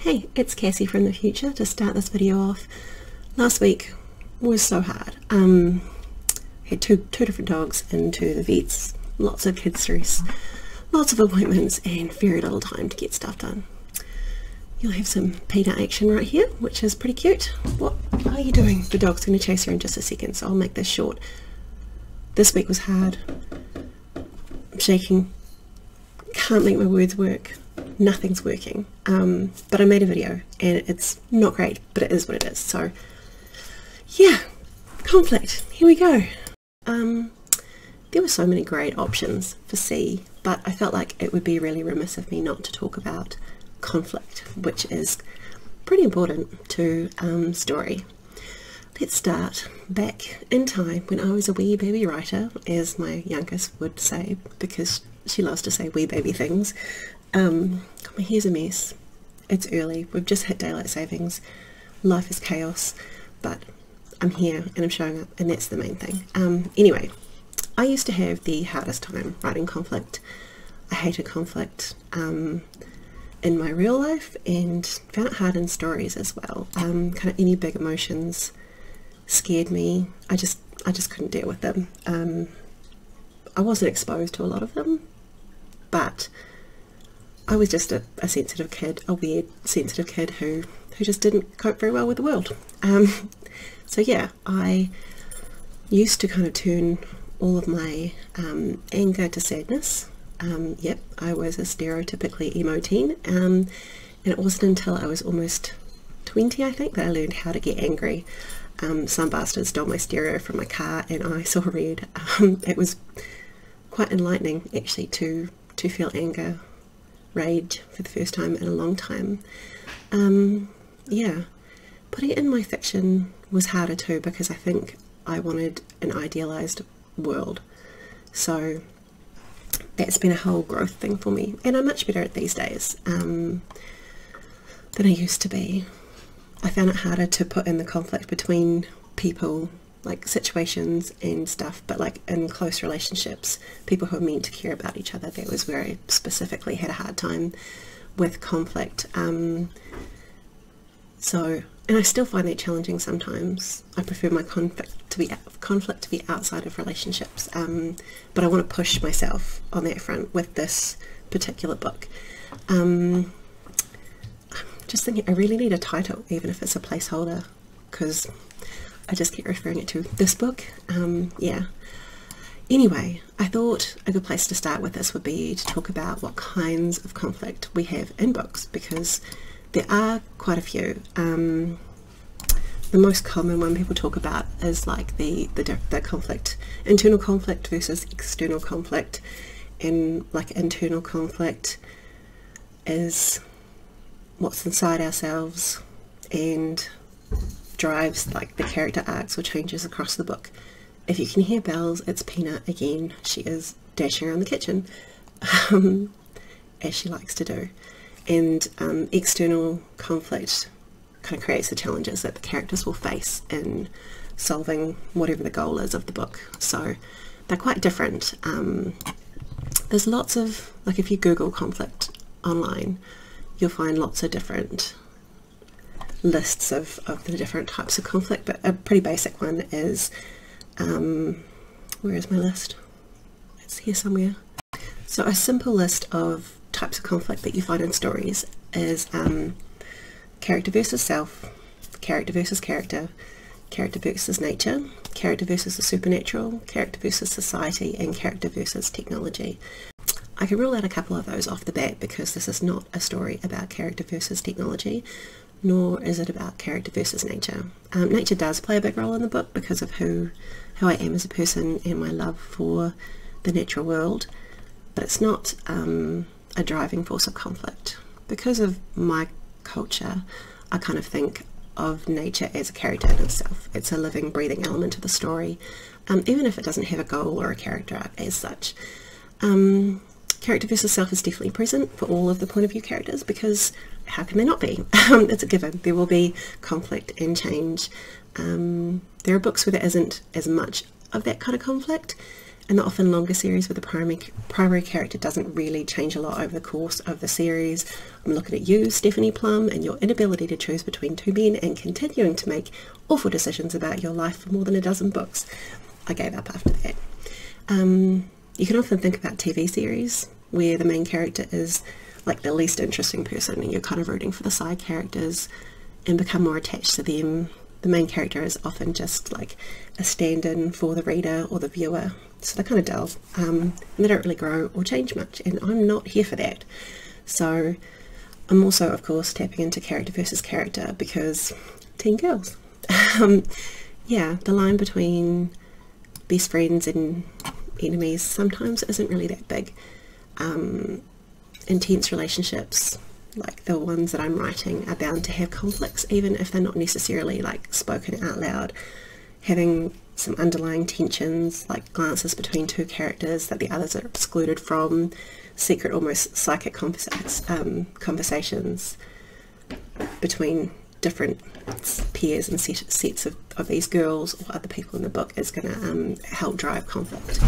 Hey, it's Cassie from the future. To start this video off, last week was so hard. Had two different dogs into the vets, lots of kid stress, lots of appointments and very little time to get stuff done. You'll have some peanut action right here, which is pretty cute. What are you doing? The dog's going to chase her in just a second, so I'll make this short. This week was hard. I'm shaking. Can't make my words work. Nothing's working. But I made a video and it's not great, but it is what it is. So yeah, conflict. Here we go. There were so many great options for C, but I felt like it would be really remiss of me not to talk about conflict, which is pretty important to story. Let's start back in time when I was a wee baby writer, as my youngest would say, because she loves to say wee baby things. My hair's a mess. It's early. We've just hit daylight savings. Life is chaos, but I'm here and I'm showing up, and that's the main thing. Anyway, I used to have the hardest time writing conflict. I hated conflict in my real life and found it hard in stories as well. Kind of any big emotions scared me. I just couldn't deal with them. I wasn't exposed to a lot of them, but I was just a sensitive kid, a weird sensitive kid who just didn't cope very well with the world. So yeah, I used to kind of turn all of my anger to sadness. Yep, I was a stereotypically emo teen, and it wasn't until I was almost 20, I think, that I learned how to get angry. Some bastard stole my stereo from my car and I saw red. It was quite enlightening actually to feel anger, rage for the first time in a long time. Yeah, putting it in my fiction was harder too, because I think I wanted an idealized world. So that's been a whole growth thing for me, and I'm much better at these days than I used to be. I found it harder to put in the conflict between people, like situations and stuff, but like in close relationships, people who are meant to care about each other, that was where I specifically had a hard time with conflict. And I still find that challenging sometimes. I prefer my conflict to be outside of relationships, but I want to push myself on that front with this particular book. I'm just thinking I really need a title, even if it's a placeholder, because I just keep referring it to this book. Yeah. Anyway, I thought a good place to start with this would be to talk about what kinds of conflict we have in books, because there are quite a few. The most common one people talk about is like the conflict, internal conflict versus external conflict. And like internal conflict is what's inside ourselves and drives like the character arcs or changes across the book. If you can hear bells, it's Peanut again. She is dashing around the kitchen as she likes to do. And external conflict kind of creates the challenges that the characters will face in solving whatever the goal is of the book. So they're quite different. There's lots of, like if you Google conflict online, you'll find lots of different lists of the different types of conflict, but a pretty basic one is, where is my list? It's here somewhere. So a simple list of types of conflict that you find in stories is character versus self, character versus character, character versus nature, character versus the supernatural, character versus society, and character versus technology. I can rule out a couple of those off the bat because this is not a story about character versus technology, nor is it about character versus nature. Nature does play a big role in the book because of who I am as a person and my love for the natural world, but it's not a driving force of conflict. Because of my culture, I kind of think of nature as a character in itself. It's a living, breathing element of the story, even if it doesn't have a goal or a character arc as such. Character versus self is definitely present for all of the point of view characters, because how can there not be? It's a given. There will be conflict and change. There are books where there isn't as much of that kind of conflict, in the often longer series where the primary character doesn't really change a lot over the course of the series. I'm looking at you, Stephanie Plum, and your inability to choose between two men and continuing to make awful decisions about your life for more than a dozen books. I gave up after that. You can often think about TV series where the main character is like the least interesting person and you're kind of rooting for the side characters and become more attached to them. The main character is often just like a stand-in for the reader or the viewer, so they're kind of dull, and they don't really grow or change much, and I'm not here for that. So I'm also, of course, tapping into character versus character because teen girls. Yeah, the line between best friends and enemies sometimes isn't really that big. Intense relationships, like the ones that I'm writing, are bound to have conflicts, even if they're not necessarily like spoken out loud. Having some underlying tensions, like glances between two characters that the others are excluded from, secret, almost psychic conversations between different pairs and sets of these girls or other people in the book is going to help drive conflict.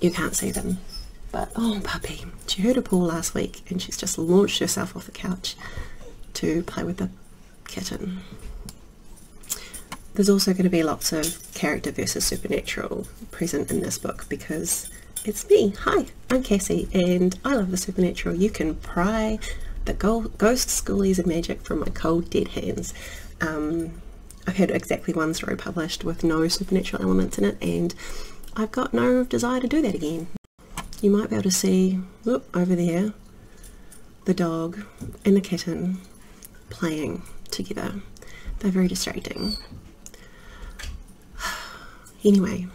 You can't see them, but oh puppy, she heard a paw last week and she's just launched herself off the couch to play with the kitten. There's also going to be lots of character versus supernatural present in this book because it's me. Hi, I'm Cassie and I love the supernatural. You can pry the ghost, schoolies and magic from my cold dead hands. I've had exactly one story published with no supernatural elements in it, and I've got no desire to do that again. You might be able to see, look, over there, the dog and the kitten playing together. They're very distracting. Anyway,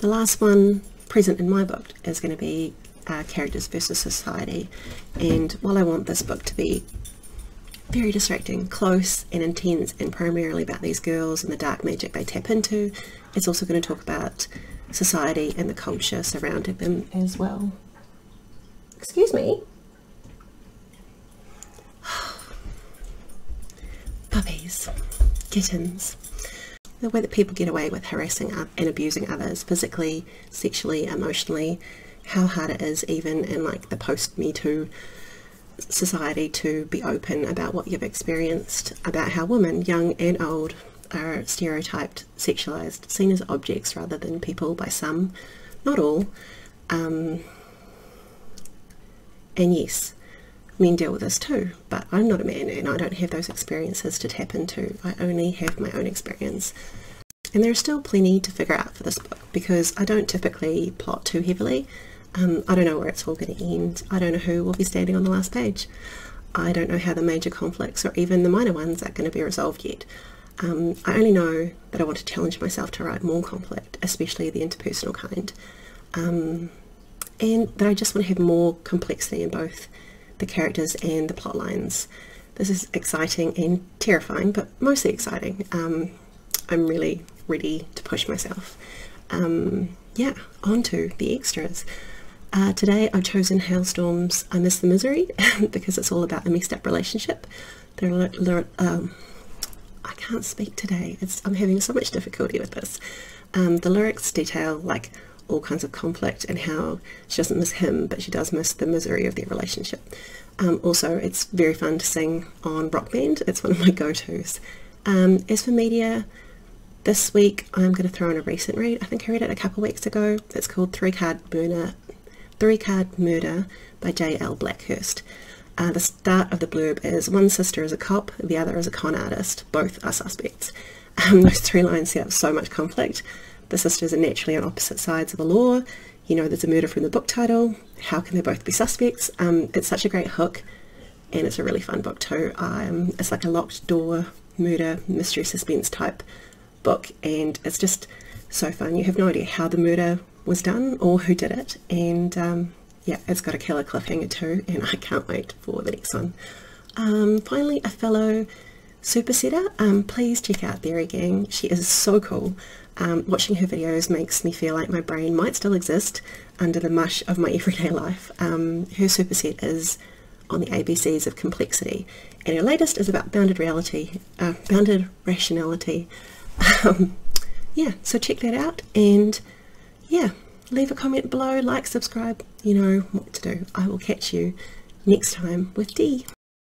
the last one present in my book is going to be characters versus society, and while I want this book to be very distracting, close and intense and primarily about these girls and the dark magic they tap into, it's also going to talk about society and the culture surrounding them as well. Excuse me. Puppies, kittens, the way that people get away with harassing and abusing others physically, sexually, emotionally, how hard it is even in like the post-Me Too society to be open about what you've experienced, about how women, young and old, are stereotyped, sexualized, seen as objects rather than people by some, not all. And yes, men deal with this too, but I'm not a man and I don't have those experiences to tap into. I only have my own experience. And there's still plenty to figure out for this book because I don't typically plot too heavily. I don't know where it's all going to end. I don't know who will be standing on the last page. I don't know how the major conflicts or even the minor ones are going to be resolved yet. I only know that I want to challenge myself to write more conflict, especially the interpersonal kind, and that I just want to have more complexity in both the characters and the plot lines. This is exciting and terrifying, but mostly exciting. I'm really ready to push myself. Yeah, on to the extras. Today I've chosen Hailstorm's I Miss the Misery because it's all about a messed up relationship. I can't speak today. I'm having so much difficulty with this. The lyrics detail like all kinds of conflict and how she doesn't miss him, but she does miss the misery of their relationship. Also, it's very fun to sing on Rock Band. It's one of my go-tos. As for media, this week I'm going to throw in a recent read. I think I read it a couple weeks ago. It's called Three Card Murder by J.L. Blackhurst. The start of the blurb is one sister is a cop, the other is a con artist. Both are suspects. Those three lines set up so much conflict. The sisters are naturally on opposite sides of the law. You know there's a murder from the book title. How can they both be suspects? It's such a great hook and it's a really fun book too. It's like a locked door murder mystery suspense type book and it's just so fun. You have no idea how the murder was done or who did it, and yeah, it's got a killer cliffhanger too and I can't wait for the next one. Finally, a fellow supersetter, please check out Berry Gang. She is so cool. Watching her videos makes me feel like my brain might still exist under the mush of my everyday life. Her superset is on the ABCs of complexity and her latest is about bounded rationality. yeah, so check that out, and yeah, leave a comment below, like, subscribe, you know what to do. I will catch you next time with Dee.